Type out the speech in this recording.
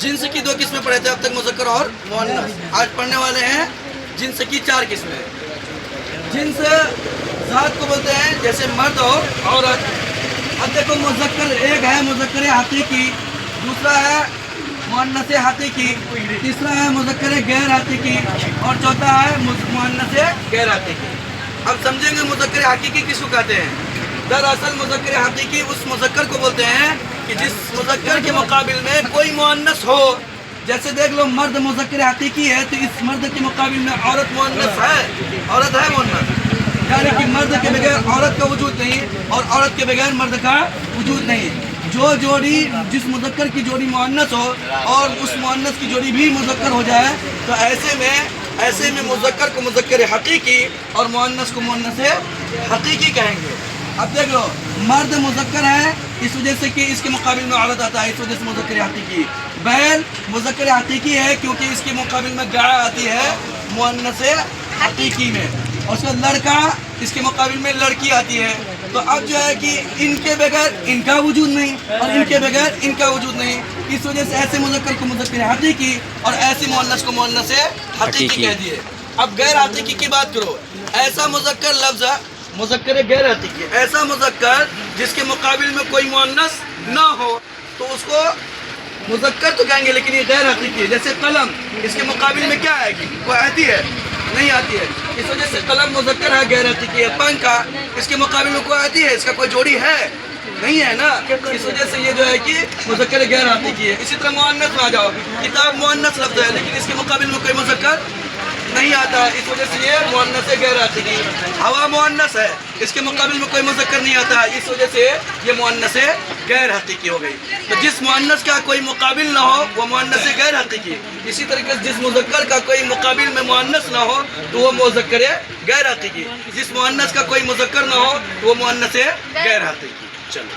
Jeans की 2 किस्में पढ़े थे अब तक, मुज़क्कर और मुअन्नस। आज पढ़ने वाले हैं जिन्स की 4 किस्में। जिन्स ज़ात को बोलते हैं जैसे मर्द और औरत। अब देखो मुज़क्कर एक है मुज़क्कर हकीकी, दूसरा है मुअन्नस हकीकी, तीसरा है मुज़क्कर गैर हकीकी और चौथा है मुअन्नस गैर हकीकी। अब समझेंगे मुज़क्कर हकीकी किसको कहते हैं। दरअसल मुज़क्कर हकीकी उस मुज़क्कर को बोलते हैं कि जिस मुज़क्कर के मुकाबिल में कोई मुअन्नस हो। जैसे देख लो मर्द मुज़क्कर हकीकी है तो इस मर्द के मुकाबिल में औरत मुअन्नस है, औरत है मुअन्नस, यानी कि मर्द के बगैर औरत का वजूद नहीं और औरत के बगैर मर्द का वजूद नहीं। जो जोड़ी जिस मुज़क्कर की जोड़ी मुअन्नस हो और उस मुअन्नस की जोड़ी भी मुज़क्कर हो जाए तो ऐसे में मुज़क्कर को मुज़क्कर हकीकी और मुअन्नस को मुअन्नस हकीकी कहेंगे। अब देख लो मर्द मुज़क्कर है इस वजह से कि इसके मुकाबिल में औरत आता है, इस वजह से मुज़क्कर हकीकी। बैल मुज़क्कर हकीकी है क्योंकि इसके मुकाबिल में गाय आती है मुअन्नस हकीकी में, और उसका लड़का इसके मुकाबिल में लड़की आती है। तो अब जो है कि इनके बगैर इनका वजूद नहीं और इनके बगैर इनका वजूद नहीं, इस वजह से ऐसे मुज़क्कर को मुज़क्कर हकीकी और ऐसे मुअन्नस को मुअन्नस हकीकी कह दिए। अब गैर हकीकी की बात करो, ऐसा मुज़क्कर लफ्ज़ मुज़क्कर गैर हकीकी, ऐसा मुज़क्कर जिसके मुकाबिल में कोई मुअन्नस ना हो तो उसको मुज़क्कर तो कहेंगे लेकिन ये गैर हकीकी है। जैसे कलम, इसके मुकाबिल में क्या आएगी, वो आती है नहीं आती है, इस वजह से कलम मुज़क्कर है गैर हकीकी है। पंखा इसके मुकाबिल में कोई आती है, इसका कोई जोड़ी है नहीं है ना, इस वजह से ये जो है कि मुज़क्कर गैर हकीकी है। इसी तरह मुअन्नस में आ जाओ, किताब मुअन्नस लफ्ज़ है लेकिन इसके मुकाबिल में कोई मुज़क्कर नहीं आता है, इस वजह से ये मुअन्नस गैर हकीकी। हवा मुअन्नस है, इसके मुकाबिल में कोई मुज़क्कर नहीं आता है, इस वजह से ये मुअन्नस गैर हकीकी हो गई। तो जिस मुअन्नस का कोई मुकाबिल ना हो वो मुअन्नस गैर हकीकी। इसी तरीके से जिस मुज़क्कर का कोई मुकाबिल में मुअन्नस ना हो तो वो मुज़क्कर गैर हकीकी। जिस मुअन्नस का कोई मुज़क्कर ना हो तो वो मुअन्नस गैर हकीकी। चलो